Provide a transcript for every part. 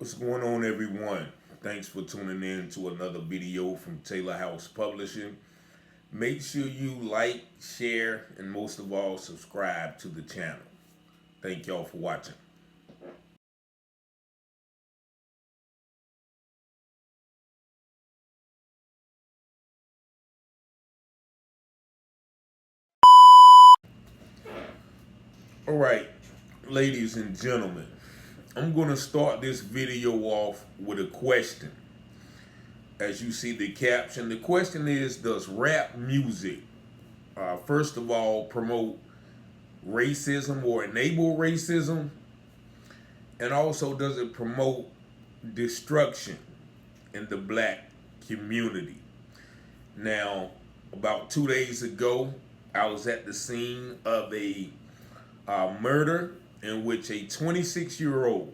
What's going on, everyone? Thanks for tuning in to another video from Taylor House Publishing. Make sure you like, share, and most of all, subscribe to the channel. Thank y'all for watching. All right, ladies and gentlemen, I'm going to start this video off with a question. As you see the caption, the question is, does rap music, first of all, promote racism or enable racism? And also, does it promote destruction in the black community? Now, about 2 days ago, I was at the scene of a murder in which a 26-year-old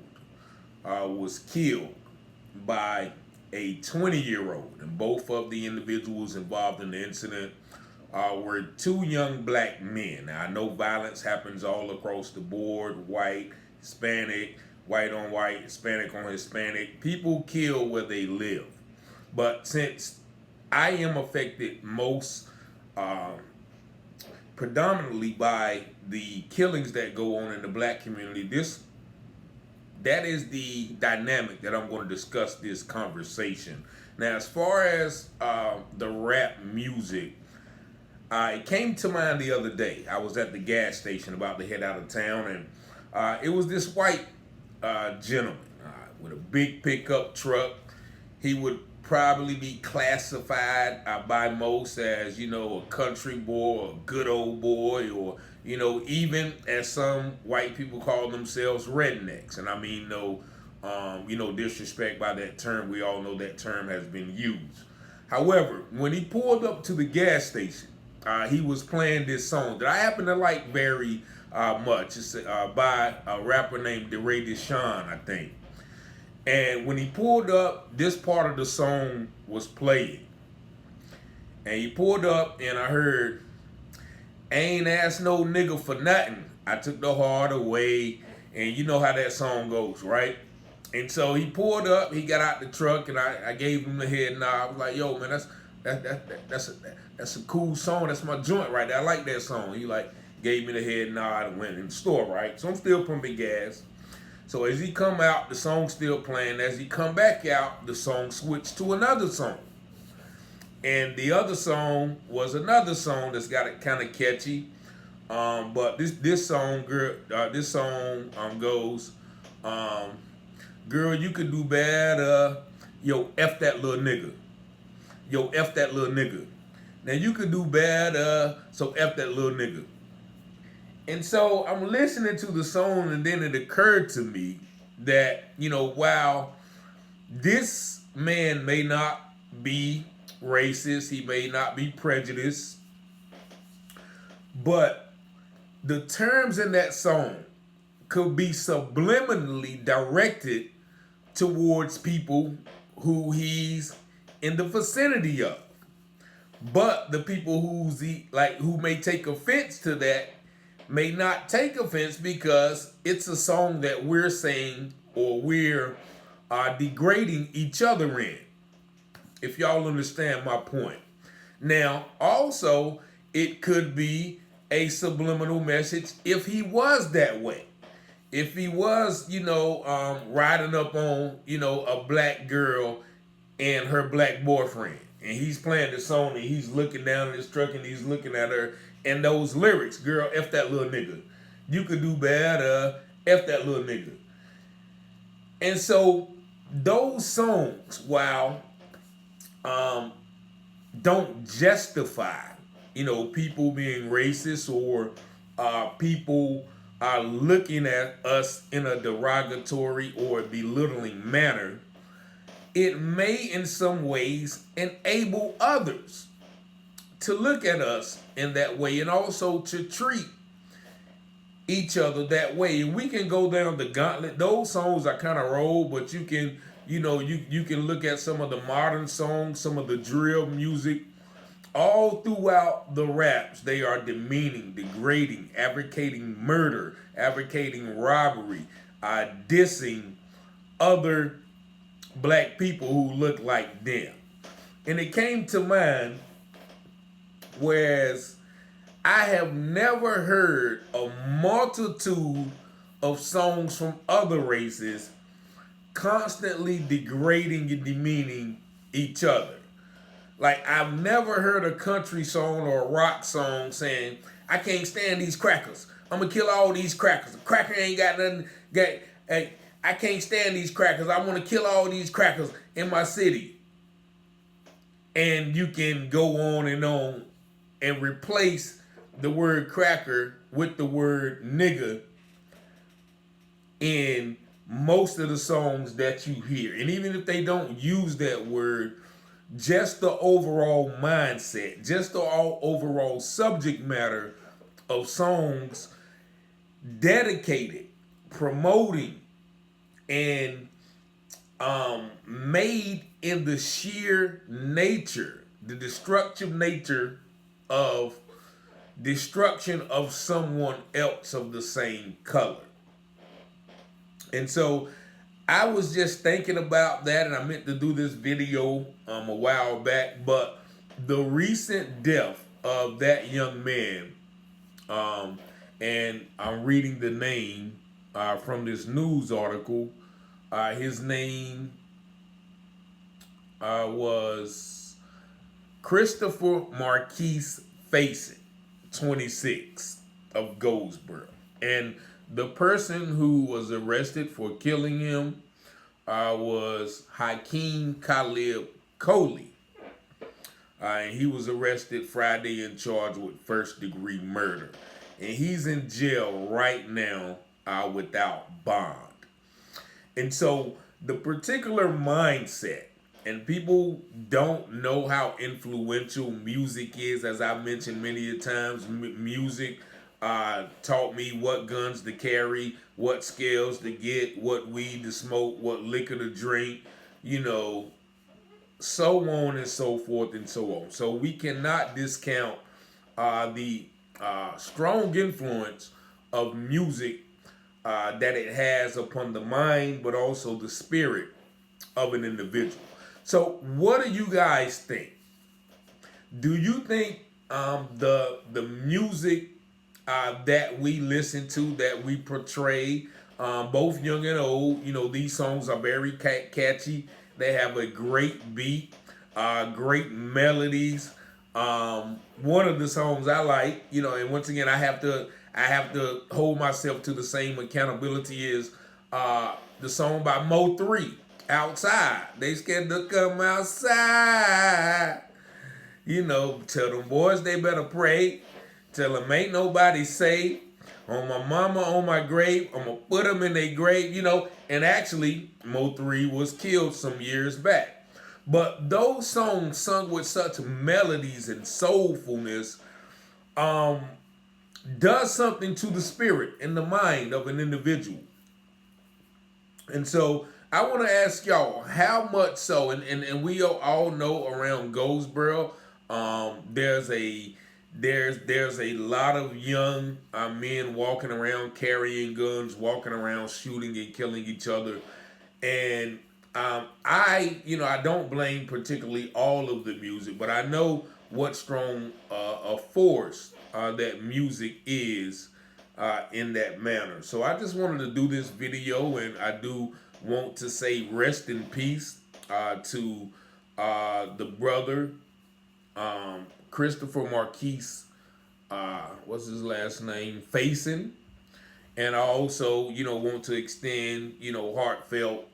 was killed by a 20-year-old. And both of the individuals involved in the incident were two young black men. Now, I know violence happens all across the board: white, Hispanic, white on white, Hispanic on Hispanic. People kill where they live. But since I am affected most predominantly by the killings that go on in the black community, that is the dynamic that I'm going to discuss this conversation. Now, as far as the rap music, it came to mind the other day. I was at the gas station about to head out of town, and it was this white gentleman with a big pickup truck. He would probably be classified by most as, a country boy, or a good old boy, or, even as some white people call themselves, rednecks. And I mean no disrespect by that term. We all know that term has been used. However, when he pulled up to the gas station, he was playing this song that I happen to like very much. It's by a rapper named DeRay Deshawn, I think. And when he pulled up, this part of the song was playing. And he pulled up and I heard, "Ain't asked no nigga for nothing. I took the heart away." And you know how that song goes, right? And so he pulled up, he got out the truck, and I gave him the head nod. I was like, "Yo, man, that's a cool song. That's my joint right there. I like that song." He gave me the head nod and went in the store, right? So I'm still pumping gas. So as he come out, the song's still playing. As he come back out, the song switched to another song. And the other song was another song that's got it kind of catchy. But this song, girl, goes, "Girl, you could do better. Yo, F that little nigga. Yo, F that little nigga. Now you could do better, so F that little nigga." And so I'm listening to the song, and then it occurred to me that, while this man may not be racist, he may not be prejudiced, but the terms in that song could be subliminally directed towards people who he's in the vicinity of. But the people who may take offense to that may not take offense because it's a song that we're saying or we're degrading each other in, if y'all understand my point. Now, also, it could be a subliminal message if he was that way. If he was, riding up on, a black girl and her black boyfriend, and he's playing the song and he's looking down in his truck and he's looking at her, and those lyrics, "Girl, F that little nigga. You could do better, F that little nigga." And so those songs, while don't justify, people being racist or people looking at us in a derogatory or belittling manner, it may in some ways enable others to look at us in that way and also to treat each other that way. And we can go down the gauntlet. Those songs are kind of old, but you can, you can look at some of the modern songs, some of the drill music. All throughout the raps, they are demeaning, degrading, advocating murder, advocating robbery, dissing other black people who look like them. And it came to mind, whereas I have never heard a multitude of songs from other races constantly degrading and demeaning each other. Like, I've never heard a country song or a rock song saying, I can't stand these crackers. I'm gonna kill all these crackers. A cracker ain't got nothing. I can't stand these crackers. I want to kill all these crackers in my city. And you can go on and replace the word cracker with the word nigger in most of the songs that you hear. And even if they don't use that word, just the overall mindset, just the overall subject matter of songs dedicated, promoting, and made in the sheer nature, the destructive nature of destruction of someone else of the same color. And so I was just thinking about that, and I meant to do this video a while back, but the recent death of that young man, and I'm reading the name from this news article. His name was Christopher Marquise Facing, 26, of Goldsboro. And the person who was arrested for killing him was Hakeem Khalib Coley. And he was arrested Friday and charged with first-degree murder. And he's in jail right now without bond. And so the particular mindset, and people don't know how influential music is, as I've mentioned many a times. Music taught me what guns to carry, what scales to get, what weed to smoke, what liquor to drink, so on and so forth and so on. So we cannot discount the strong influence of music that it has upon the mind, but also the spirit of an individual. So what do you guys think? Do you think the music that we listen to, that we portray, both young and old, these songs are very catchy. They have a great beat, great melodies. One of the songs I like, and once again, I have to hold myself to the same accountability, is the song by Mo3, Outside. They scared to come outside. Tell them boys they better pray. Tell them ain't nobody safe. On my mama, on my grave, I'm going to put them in their grave, And actually, Mo3 was killed some years back. But those songs sung with such melodies and soulfulness does something to the spirit and the mind of an individual. And so I want to ask y'all, how much so, and we all know around Goldsboro, there's a lot of young men walking around carrying guns, walking around shooting and killing each other. And I don't blame particularly all of the music, but I know what strong a force that music is in that manner. So I just wanted to do this video, and I do want to say rest in peace to the brother, Christopher Marquise, what's his last name? Facing. And I also, want to extend, heartfelt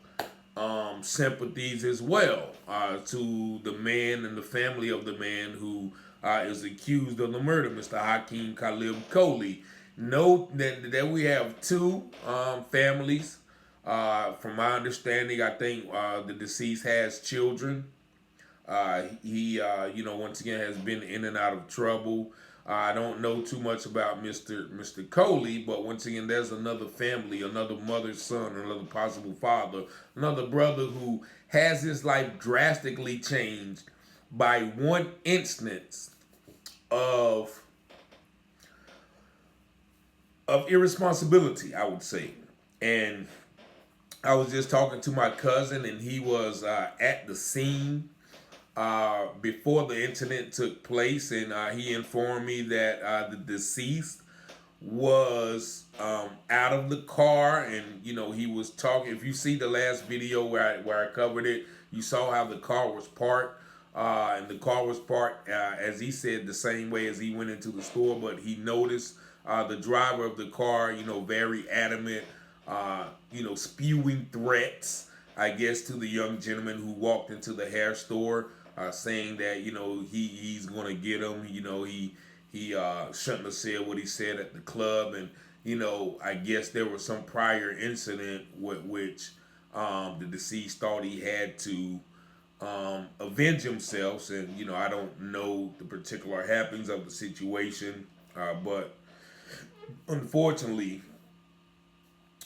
sympathies as well to the man and the family of the man who is accused of the murder, Mr. Hakeem Khalib Coley. Note that we have two families. From my understanding, I think the deceased has children. He, once again, has been in and out of trouble. I don't know too much about Mr. Coley, but once again, there's another family, another mother, son, another possible father, another brother who has his life drastically changed by one instance of irresponsibility, I would say. And I was just talking to my cousin, and he was at the scene before the incident took place, and he informed me that the deceased was out of the car, and he was talking. If you see the last video where I covered it, you saw how the car was parked, and the car was parked as he said the same way as he went into the store. But he noticed the driver of the car, very adamant, spewing threats, I guess, to the young gentleman who walked into the hair store, saying that he's gonna get him. He shouldn't have said what he said at the club, and I guess there was some prior incident with which the deceased thought he had to avenge himself, and I don't know the particular happenings of the situation, but unfortunately,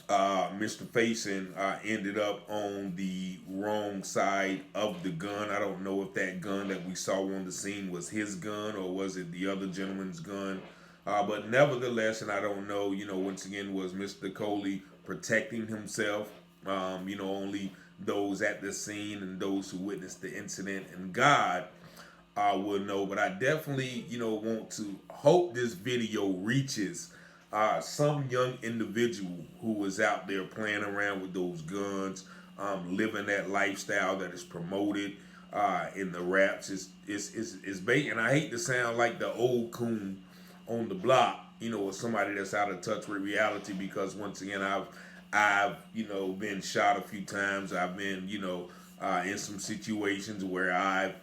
Mr. Faison ended up on the wrong side of the gun. I don't know if that gun that we saw on the scene was his gun or was it the other gentleman's gun. But nevertheless, and I don't know, once again, was Mr. Coley protecting himself? Only those at the scene and those who witnessed the incident and God will know. But I definitely, want to hope this video reaches some young individual who was out there playing around with those guns, living that lifestyle that is promoted in the raps. Is bait, and I hate to sound like the old coon on the block, or somebody that's out of touch with reality, because once again, I've been shot a few times. I've been in some situations where I've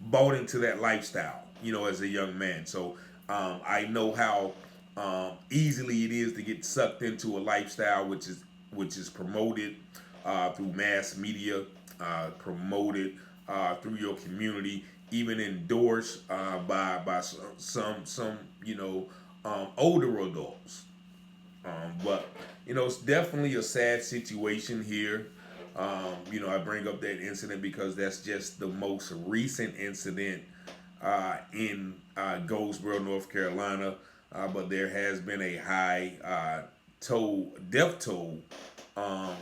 bought into that lifestyle, as a young man. So I know how easily it is to get sucked into a lifestyle which is promoted through mass media, promoted through your community, even endorsed by some older adults. But it's definitely a sad situation here. I bring up that incident because that's just the most recent incident in Goldsboro, North Carolina. But there has been a high death toll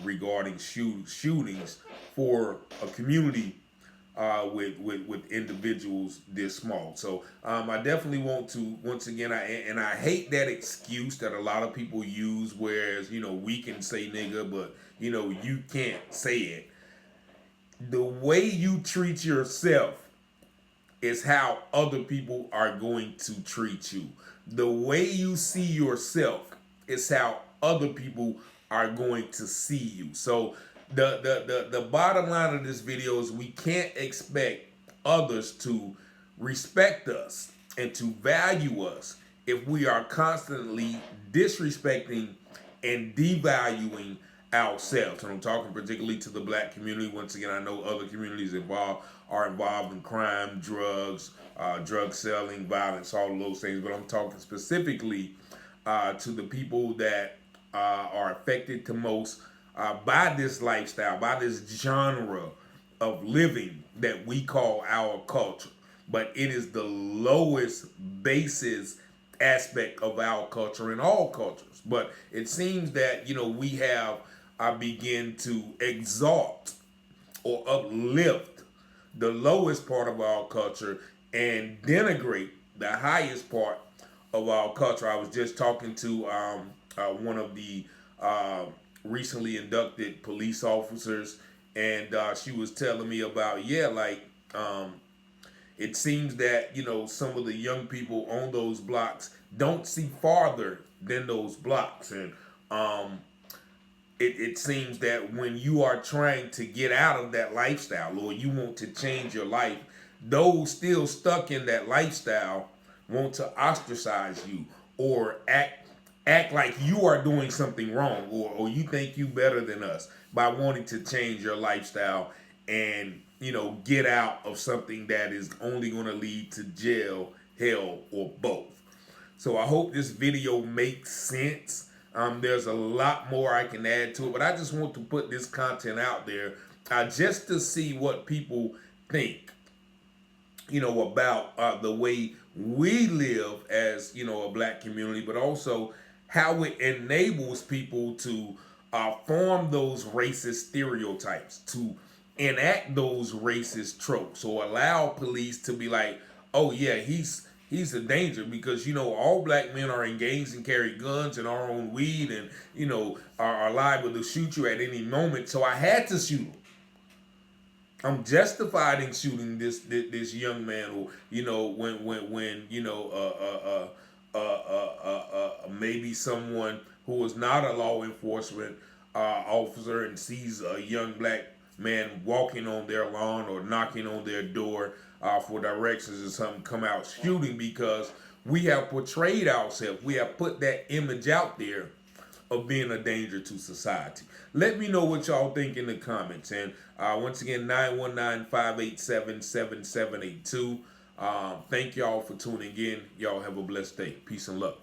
regarding shootings for a community with individuals this small. So I definitely want to, once again, I hate that excuse that a lot of people use, whereas we can say nigga, but you can't say it. The way you treat yourself is how other people are going to treat you. The way you see yourself is how other people are going to see you. So the bottom line of this video is we can't expect others to respect us and to value us if we are constantly disrespecting and devaluing ourselves. And I'm talking particularly to the black community. Once again, I know other communities are involved in crime, drugs, drug selling, violence, all of those things. But I'm talking specifically to the people that are affected the most by this lifestyle, by this genre of living that we call our culture. But it is the lowest basis aspect of our culture in all cultures. But it seems that we have begin to exalt or uplift the lowest part of our culture and denigrate the highest part of our culture. I was just talking to one of the recently inducted police officers, and she was telling me about it seems that some of the young people on those blocks don't see farther than those blocks, and it seems that when you are trying to get out of that lifestyle or you want to change your life, those still stuck in that lifestyle want to ostracize you or act like you are doing something wrong, or you think you better than us by wanting to change your lifestyle and get out of something that is only going to lead to jail, hell, or both. So I hope this video makes sense. There's a lot more I can add to it, but I just want to put this content out there just to see what people think, about the way we live as, a black community, but also how it enables people to form those racist stereotypes, to enact those racist tropes, or allow police to be like, oh yeah, he's a danger because all black men are engaged and carry guns and are on weed and are liable to shoot you at any moment. So I had to shoot him. I'm justified in shooting this young man who when maybe someone who is not a law enforcement officer and sees a young black man walking on their lawn or knocking on their door for directions or something, come out shooting, because we have portrayed ourselves, we have put that image out there of being a danger to society. Let me know what y'all think in the comments. And once again, 919-587-7782. Thank y'all for tuning in. Y'all have a blessed day. Peace and love.